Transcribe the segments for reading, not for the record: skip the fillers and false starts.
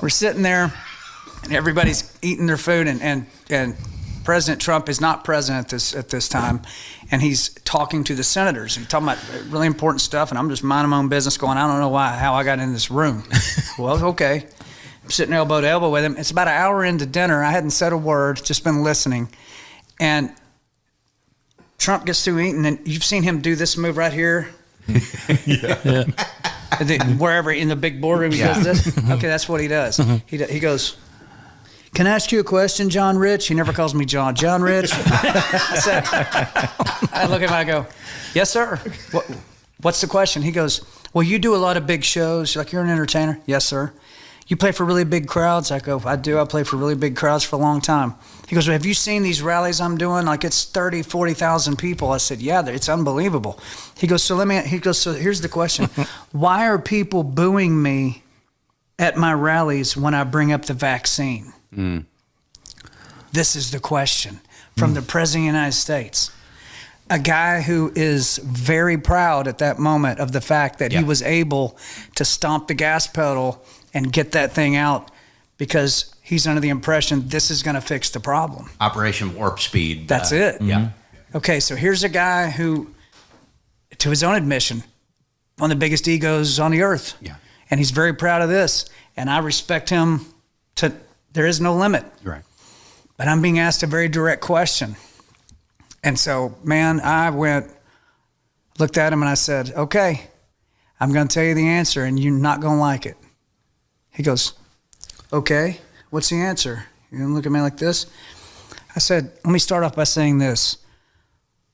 we're sitting there, and everybody's eating their food, and President Trump is not president at this time, and he's talking to the senators and talking about really important stuff, and I'm just minding my own business going, I don't know how I got in this room. Well, okay. I'm sitting elbow to elbow with him. It's about an hour into dinner. I hadn't said a word, just been listening. And Trump gets through eating, and you've seen him do this move right here. Yeah. Wherever in the big boardroom he does this. Okay, that's what he does. He goes, can I ask you a question, John Rich? He never calls me John. John Rich. I look at him, I go, yes, sir. What's the question? He goes, well, you do a lot of big shows. Like, you're an entertainer? Yes, sir. You play for really big crowds? I go, I do. I play for really big crowds for a long time. He goes, well, have you seen these rallies I'm doing? Like, it's 30, 40,000 people. I said, yeah, it's unbelievable. He goes, so here's the question. Why are people booing me at my rallies when I bring up the vaccine? This is the question from the President of the United States. A guy who is very proud at that moment of the fact that he was able to stomp the gas pedal and get that thing out because he's under the impression this is going to fix the problem. Operation Warp Speed. That's it. Yeah. Okay, so here's a guy who, to his own admission, one of the biggest egos on the earth. Yeah. And he's very proud of this. And I respect him to, there is no limit. Right. But I'm being asked a very direct question. And so, man, I looked at him and I said, okay, I'm going to tell you the answer and you're not going to like it. He goes, okay, what's the answer? You're going to look at me like this? I said, let me start off by saying this.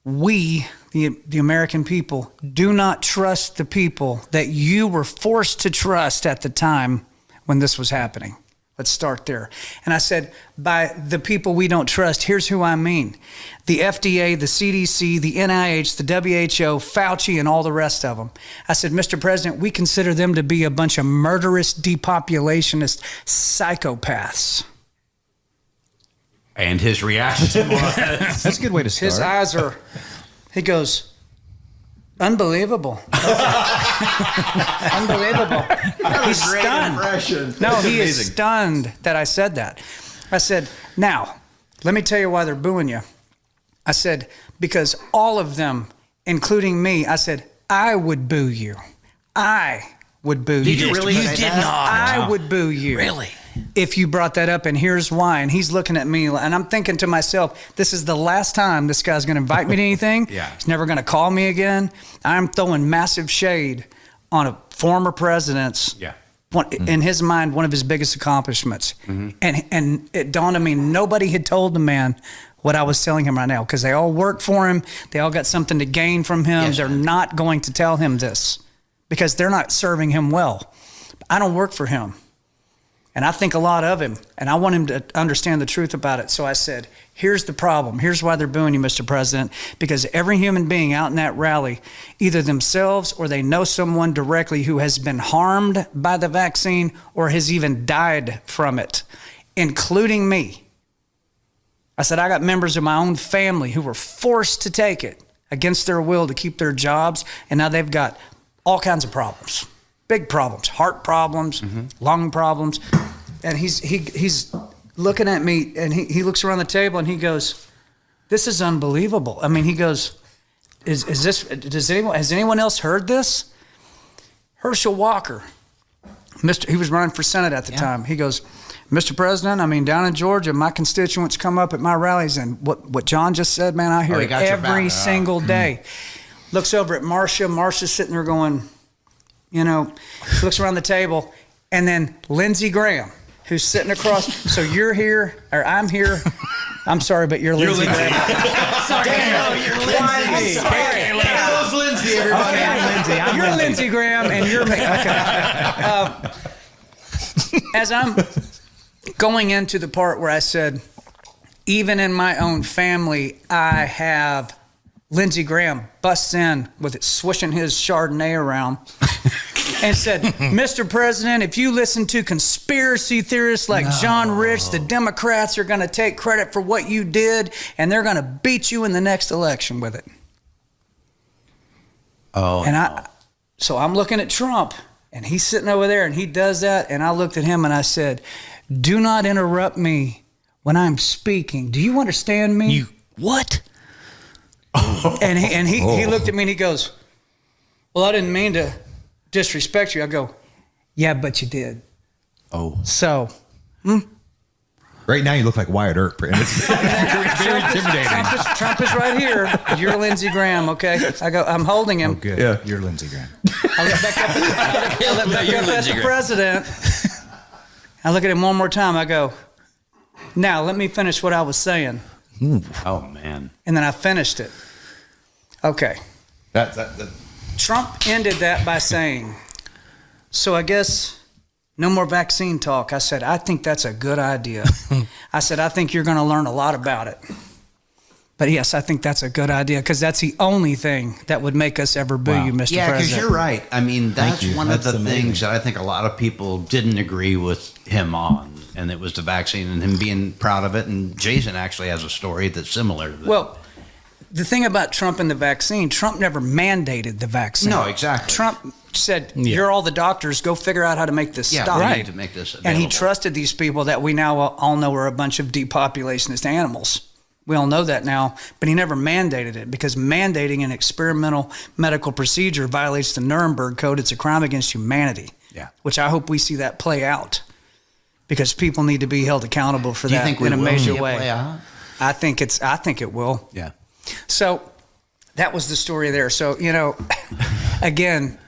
We, the American people, do not trust the people that you were forced to trust at the time when this was happening. Let's start there. And I said, by the people we don't trust, here's who I mean. The FDA, the CDC, the NIH, the WHO, Fauci, and all the rest of them. I said, Mr. President, we consider them to be a bunch of murderous, depopulationist psychopaths. And his reaction was... That's a good way to start. His eyes are, he goes, unbelievable. Unbelievable. He's stunned. No, he is stunned that I said that. I said, now, let me tell you why they're booing you. I said, because all of them, including me, I said, I would boo you. I would boo you. You did not. I would boo you. Really? If you brought that up, and here's why. And he's looking at me, and I'm thinking to myself, this is the last time this guy's going to invite me to anything. Yeah. He's never going to call me again. I'm throwing massive shade on a former president's, in his mind, one of his biggest accomplishments. And it dawned on me, nobody had told the man what I was telling him right now, because they all work for him. They all got something to gain from him. Yes, they're not going to tell him this because they're not serving him well. I don't work for him. And I think a lot of him, and I want him to understand the truth about it. So I said, here's the problem. Here's why they're booing you, Mr. President, because every human being out in that rally, either themselves or they know someone directly who has been harmed by the vaccine or has even died from it, including me. I said, I got members of my own family who were forced to take it against their will to keep their jobs, and now they've got all kinds of problems. Big problems, heart problems, lung problems. And he's looking at me, and he looks around the table and he goes, this is unbelievable. I mean, he goes, has anyone else heard this? Herschel Walker, he was running for Senate at the time. He goes, Mr. President, I mean, down in Georgia, my constituents come up at my rallies, and what John just said, man, I hear it every single day. Looks over at Marcia. Marcia's sitting there going, you know, looks around the table, and then Lindsey Graham, who's sitting across. So you're here, or I'm here. I'm sorry, but you're Lindsey Graham. Sorry, you're Lindsey. Sorry. That was Lindsey, everybody. Okay, you're Lindsey Graham, and you're me. Okay. As I'm going into the part where I said, even in my own family, I have Lindsey Graham busts in with it, swishing his Chardonnay around and said, Mr. President, if you listen to conspiracy theorists like John Rich, the Democrats are going to take credit for what you did, and they're going to beat you in the next election with it. So I'm looking at Trump, And he's sitting over there and he does that. And I looked at him and I said, do not interrupt me when I'm speaking. Do you understand me? You what? And he looked at me and he goes, well, I didn't mean to disrespect you. I go, yeah, but you did. Oh. So Right now, you look like Wyatt Earp. And it's very intimidating. Trump is right here. You're Lindsey Graham, okay? I go, I'm holding him. Oh, good. Yeah. You're Lindsey Graham. I look back up, at the president. I look at him one more time. I go, now let me finish what I was saying. Oh man. And then I finished it. Okay. That Trump ended that by saying, so I guess no more vaccine talk. I said, I think that's a good idea. I said, I think you're going to learn a lot about it. But yes, I think that's a good idea because that's the only thing that would make us ever boo you, Mr. Yeah, because President. you're right. I mean, that's you. one of That's the amazing. things that I think a lot of people didn't agree with him on, and it was the vaccine and him being proud of it. And Jason actually has a story that's similar to that. Well, the thing about Trump and the vaccine, Trump never mandated the vaccine. No, exactly. Trump said, you're all the doctors, go figure out how to make this yeah, stop. we need to make this available. And he trusted these people that we now all know are a bunch of depopulationist animals. We all know that now, but he never mandated it because mandating an experimental medical procedure violates the Nuremberg Code. It's a crime against humanity. Yeah. Which I hope we see that play out because people need to be held accountable for Do you that think we in a will major see it way. play out? I think it will. Yeah. So that was the story there. So, again,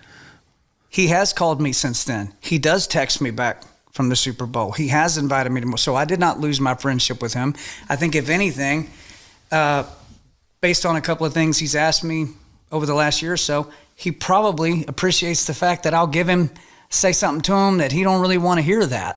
he has called me since then. He does text me back from the Super Bowl. He has invited me to more. So I did not lose my friendship with him. I think if anything, based on a couple of things he's asked me over the last year or so, he probably appreciates the fact that I'll say something to him that he don't really want to hear that.